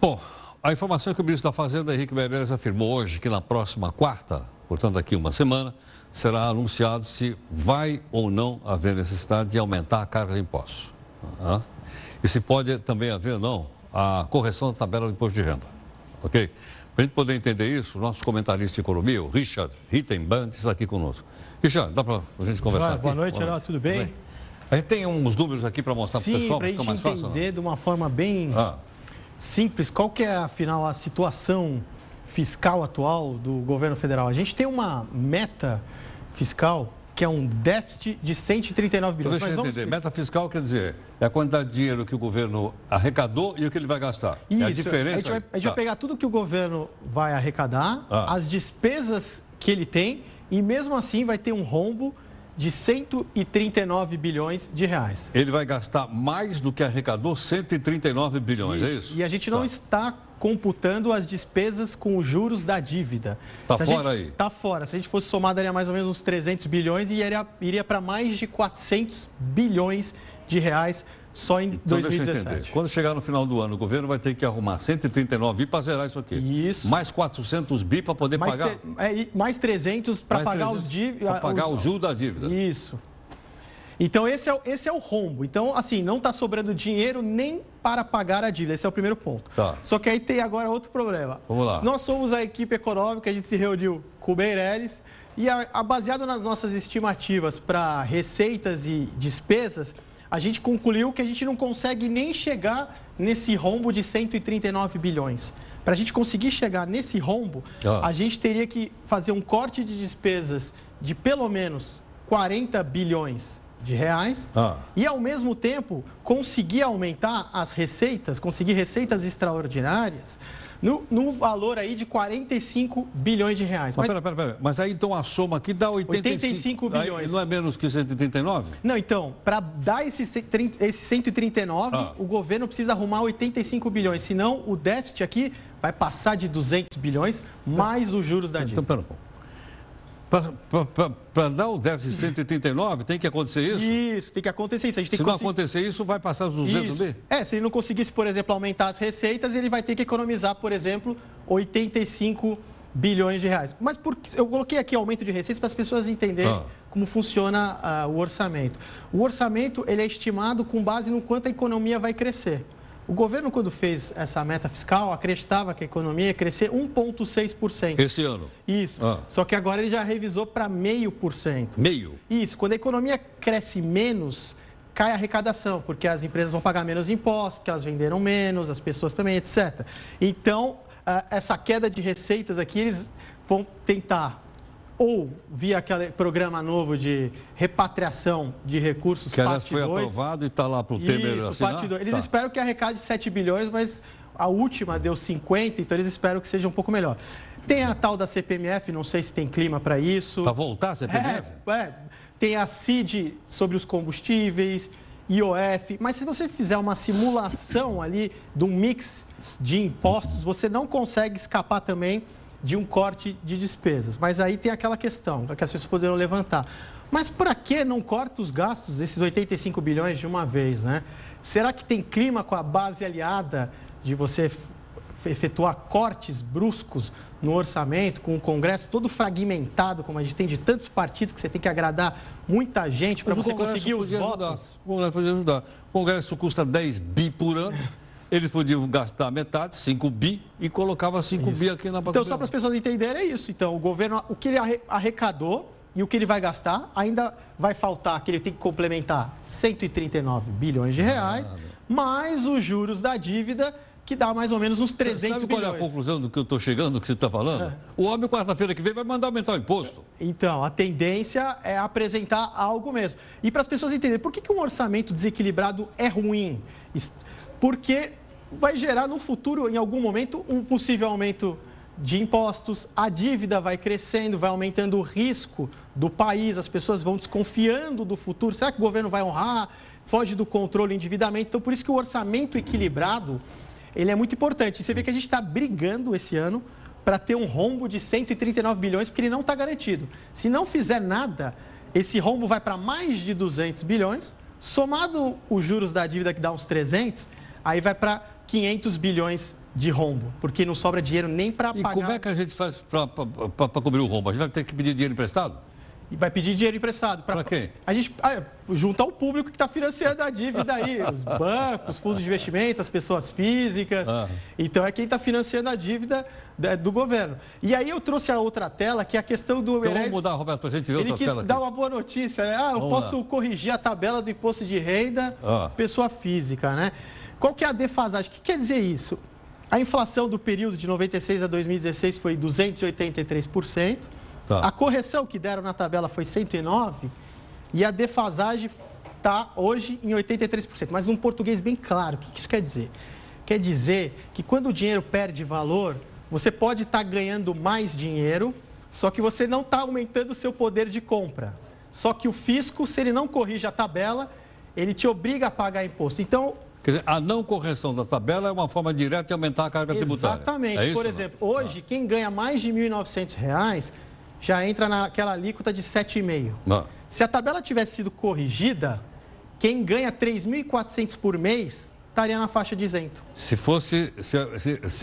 Bom, a informação é que o ministro da Fazenda, Henrique Meirelles, afirmou hoje que na próxima quarta, portanto daqui uma semana, será anunciado se vai ou não haver necessidade de aumentar a carga de impostos. E se pode também haver ou não a correção da tabela do imposto de renda. Ok? Para a gente poder entender isso, o nosso comentarista de economia, o Richard Rittenband, está aqui conosco. Richard, dá para a gente conversar aqui? Boa noite, Geraldo, tudo bem? A gente tem uns números aqui para mostrar para o pessoal, para ficar mais fácil. Sim, para a gente entender de uma forma bem simples qual que é, afinal, a situação fiscal atual do governo federal. A gente tem uma meta fiscal que é um déficit de 139 bilhões. Então, deixa eu entender. Meta fiscal quer dizer, é a quantidade de dinheiro que o governo arrecadou e o que ele vai gastar. Isso, é a diferença. A gente vai pegar tudo que o governo vai arrecadar, as despesas que ele tem, e mesmo assim vai ter um rombo de 139 bilhões de reais. Ele vai gastar mais do que arrecadou, 139 bilhões, é isso? E a gente não está computando as despesas com os juros da dívida. Está fora aí? Está fora. Se a gente fosse somar, daria mais ou menos uns 300 bilhões e iria para mais de 400 bilhões de reais só em 2017. Deixa eu entender. Quando chegar no final do ano, o governo vai ter que arrumar 139 bi para zerar isso aqui. Isso. Mais 400 bi para poder pagar. Mais 300 para pagar os dívidas. Para pagar o juro da dívida. Isso. Então, esse é o rombo. Então, assim, não está sobrando dinheiro nem para pagar a dívida. Esse é o primeiro ponto. Tá. Só que aí tem agora outro problema. Vamos lá. Nós somos a equipe econômica, a gente se reuniu com o Meirelles e, baseado nas nossas estimativas para receitas e despesas, a gente concluiu que a gente não consegue nem chegar nesse rombo de 139 bilhões. Para a gente conseguir chegar nesse rombo, a gente teria que fazer um corte de despesas de pelo menos 40 bilhões de reais e, ao mesmo tempo, conseguir aumentar as receitas, conseguir receitas extraordinárias no valor aí de 45 bilhões de reais. Mas pera. Mas aí, então, a soma aqui dá 85 bilhões. Aí não é menos que 139? Não, então, para dar esse 139, o governo precisa arrumar 85 bilhões. Senão, o déficit aqui vai passar de 200 bilhões, mais os juros da dívida. Então, pera um pouco. Para dar o déficit de 139, tem que acontecer isso? Isso, tem que acontecer isso. Se não acontecer isso, vai passar dos 200 bi? Se ele não conseguisse, por exemplo, aumentar as receitas, ele vai ter que economizar, por exemplo, 85 bilhões de reais. Mas eu coloquei aqui aumento de receitas para as pessoas entenderem como funciona o orçamento. O orçamento ele é estimado com base no quanto a economia vai crescer. O governo, quando fez essa meta fiscal, acreditava que a economia ia crescer 1,6%. Esse ano? Isso. Só que agora ele já revisou para 0,5%. Meio? Isso. Quando a economia cresce menos, cai a arrecadação, porque as empresas vão pagar menos impostos, porque elas venderam menos, as pessoas também, etc. Então, essa queda de receitas aqui, eles vão tentar ou via aquele programa novo de repatriação de recursos, que aliás foi aprovado e está lá para o Temer assinar? Parte 2. Eles esperam que arrecade 7 bilhões, mas a última deu 50, então eles esperam que seja um pouco melhor. Tem a tal da CPMF, não sei se tem clima para isso. Para voltar a CPMF? Tem a CID sobre os combustíveis, IOF, mas se você fizer uma simulação ali de um mix de impostos, você não consegue escapar também de um corte de despesas. Mas aí tem aquela questão que as pessoas poderão levantar. Mas para que não corta os gastos, esses 85 bilhões de uma vez, né? Será que tem clima com a base aliada de você efetuar cortes bruscos no orçamento, com o Congresso todo fragmentado, como a gente tem de tantos partidos, que você tem que agradar muita gente para você conseguir os votos? O Congresso podia ajudar. O Congresso custa 10 bi por ano. Eles podiam gastar metade, 5 bi, e colocava 5 bi aqui na Então, só para as pessoas entenderem, é isso. Então, o governo, o que ele arrecadou e o que ele vai gastar, ainda vai faltar, que ele tem que complementar 139 bilhões de reais, mais os juros da dívida, que dá mais ou menos uns 300 bilhões. Sabe qual é a conclusão do que eu estou chegando, do que você está falando? O homem, quarta-feira que vem, vai mandar aumentar o imposto. Então, a tendência é apresentar algo mesmo. E para as pessoas entenderem, por que um orçamento desequilibrado é ruim? Porque vai gerar no futuro, em algum momento, um possível aumento de impostos, a dívida vai crescendo, vai aumentando o risco do país, as pessoas vão desconfiando do futuro. Será que o governo vai honrar? Foge do controle do endividamento. Então, por isso que o orçamento equilibrado, ele é muito importante. E você vê que a gente está brigando esse ano para ter um rombo de 139 bilhões, porque ele não está garantido. Se não fizer nada, esse rombo vai para mais de 200 bilhões, somado os juros da dívida, que dá uns 300, aí vai para 500 bilhões de rombo, porque não sobra dinheiro nem para pagar. E como é que a gente faz para cobrir o rombo? A gente vai ter que pedir dinheiro emprestado? E vai pedir dinheiro emprestado. Para quem? A gente junta ao público que está financiando a dívida aí, os bancos, os fundos de investimento, as pessoas físicas. Então, é quem está financiando a dívida do governo. E aí eu trouxe a outra tela, que é a questão do... Então vamos mudar, Roberto, para a gente ver outra tela. Ele quis dar uma boa notícia, né? Eu posso corrigir a tabela do imposto de renda, pessoa física, né? Qual que é a defasagem? O que quer dizer isso? A inflação do período de 96 a 2016 foi 283%. Tá. A correção que deram na tabela foi 109% e a defasagem está hoje em 83%. Mas num português bem claro, o que isso quer dizer? Quer dizer que quando o dinheiro perde valor, você pode estar ganhando mais dinheiro, só que você não está aumentando o seu poder de compra. Só que o fisco, se ele não corrige a tabela, ele te obriga a pagar imposto. Então... Quer dizer, a não correção da tabela é uma forma direta de aumentar a carga tributária. Exatamente. É isso, por exemplo, hoje, quem ganha mais de R$ 1.900 já entra naquela alíquota de 7,5%. Se a tabela tivesse sido corrigida, quem ganha R$ 3.400 por mês estaria na faixa de isento. Se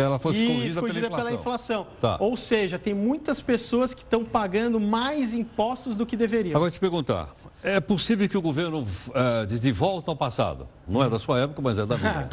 ela fosse corrigida pela inflação. Tá. Ou seja, tem muitas pessoas que estão pagando mais impostos do que deveriam. Agora, te perguntar, é possível que o governo de volta ao passado, não é da sua época, mas é da minha,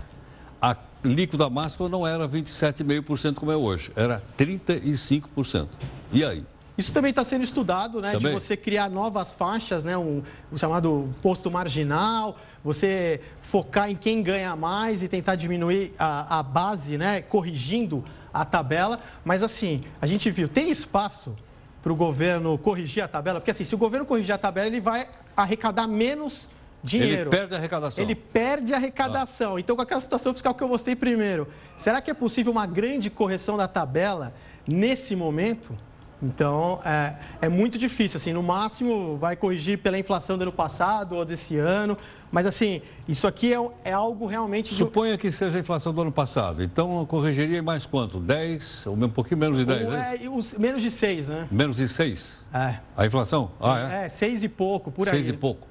a alíquota máxima não era 27,5% como é hoje, era 35%. E aí? Isso também está sendo estudado, né? Também? De você criar novas faixas, né? O chamado posto marginal, você focar em quem ganha mais e tentar diminuir a base, né? Corrigindo a tabela. Mas assim, a gente viu, tem espaço para o governo corrigir a tabela? Porque assim, se o governo corrigir a tabela, ele vai arrecadar menos dinheiro. Ele perde a arrecadação. Ele perde a arrecadação. Então, com aquela situação fiscal que eu mostrei primeiro, será que é possível uma grande correção da tabela nesse momento? Então, é muito difícil, assim, no máximo vai corrigir pela inflação do ano passado ou desse ano, mas assim, isso aqui é algo realmente... Suponha que seja a inflação do ano passado, então corrigiria mais quanto? 10, ou um pouquinho menos de 10, menos de 6, né? Menos de 6? É. A inflação? 6 e pouco, por aí. 6 e pouco?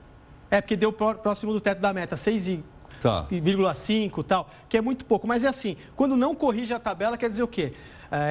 É, porque deu próximo do teto da meta, 6,5 e tal, que é muito pouco, mas é assim, quando não corrige a tabela, quer dizer o quê?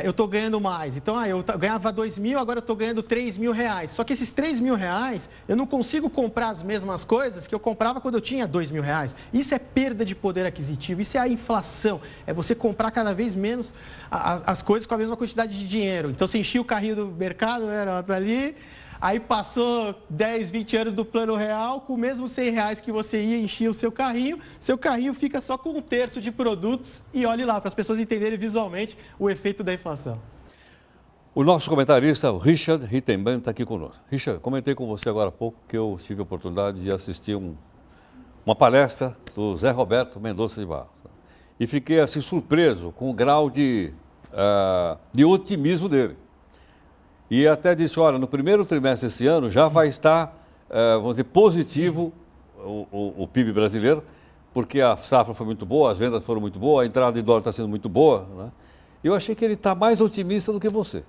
Eu estou ganhando mais. Então, eu ganhava 2 mil, agora eu estou ganhando 3 mil reais. Só que esses 3 mil reais, eu não consigo comprar as mesmas coisas que eu comprava quando eu tinha 2 mil reais. Isso é perda de poder aquisitivo, isso é a inflação. É você comprar cada vez menos as coisas com a mesma quantidade de dinheiro. Então, você enchia o carrinho do mercado, era ali... Aí passou 10, 20 anos do Plano Real, com o mesmo 100 reais que você ia encher o seu carrinho fica só com 1/3 de produtos e olhe lá, para as pessoas entenderem visualmente o efeito da inflação. O nosso comentarista, o Richard Rittenman, está aqui conosco. Richard, comentei com você agora há pouco que eu tive a oportunidade de assistir uma palestra do Zé Roberto Mendonça de Barros. E fiquei assim surpreso com o grau de otimismo dele. E até disse, olha, no primeiro trimestre desse ano já vai estar, vamos dizer, positivo o PIB brasileiro, porque a safra foi muito boa, as vendas foram muito boas, a entrada de dólar está sendo muito boa, né? Eu achei que ele está mais otimista do que você.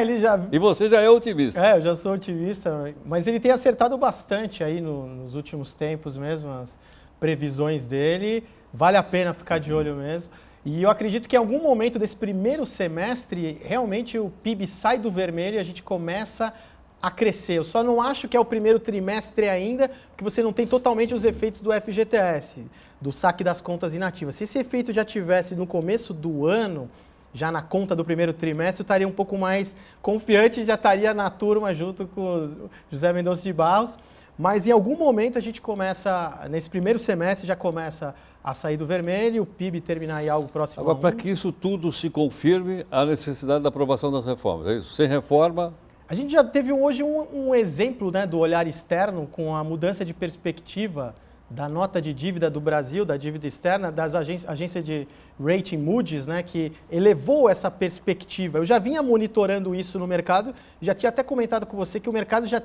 Ele já... E você já é otimista. Eu já sou otimista, mas ele tem acertado bastante aí nos últimos tempos mesmo, as previsões dele, vale a pena ficar de olho mesmo. E eu acredito que em algum momento desse primeiro semestre, realmente o PIB sai do vermelho e a gente começa a crescer. Eu só não acho que é o primeiro trimestre ainda, porque você não tem totalmente os efeitos do FGTS, do saque das contas inativas. Se esse efeito já tivesse no começo do ano, já na conta do primeiro trimestre, eu estaria um pouco mais confiante e já estaria na turma junto com o José Mendonça de Barros. Mas em algum momento a gente começa, nesse primeiro semestre, já começa a sair do vermelho, o PIB terminar aí algo próximo Agora, para que isso tudo se confirme, a necessidade da aprovação das reformas, é isso? Sem reforma... A gente já teve hoje um exemplo, né, do olhar externo com a mudança de perspectiva da nota de dívida do Brasil, da dívida externa, das agências de rating Moody's, né, que elevou essa perspectiva. Eu já vinha monitorando isso no mercado, já tinha até comentado com você que o mercado já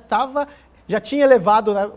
tinha elevado, né,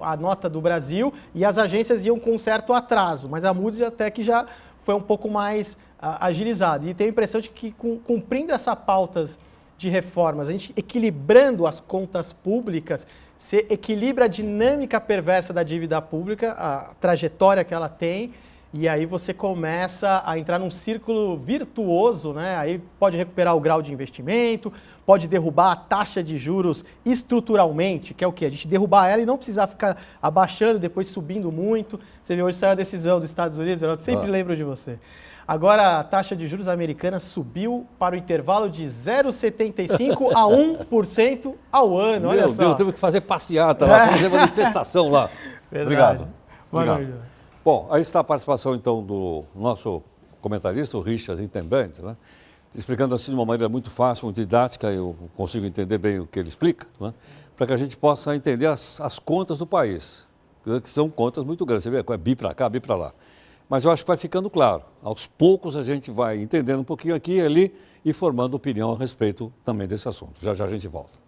a nota do Brasil e as agências iam com um certo atraso, mas a Moody's até que já foi um pouco mais agilizada. E tenho a impressão de que cumprindo essas pautas de reformas, a gente equilibrando as contas públicas, você equilibra a dinâmica perversa da dívida pública, a trajetória que ela tem, E aí você começa a entrar num círculo virtuoso, né? Aí pode recuperar o grau de investimento, pode derrubar a taxa de juros estruturalmente, que é o quê? A gente derrubar ela e não precisar ficar abaixando, depois subindo muito. Você vê, hoje saiu a decisão dos Estados Unidos, eu sempre lembro de você. Agora a taxa de juros americana subiu para o intervalo de 0,75% a 1% ao ano. Olha só. Meu Deus, temos que fazer passeata lá, fazer manifestação lá. Verdade. Obrigado. Bom, aí está a participação, então, do nosso comentarista, o Richard Rittenbrandt, né? Explicando assim de uma maneira muito fácil, muito didática, eu consigo entender bem o que ele explica, né? Para que a gente possa entender as contas do país, que são contas muito grandes. Você vê, é bi para cá, bi para lá. Mas eu acho que vai ficando claro. Aos poucos a gente vai entendendo um pouquinho aqui e ali e formando opinião a respeito também desse assunto. Já já a gente volta.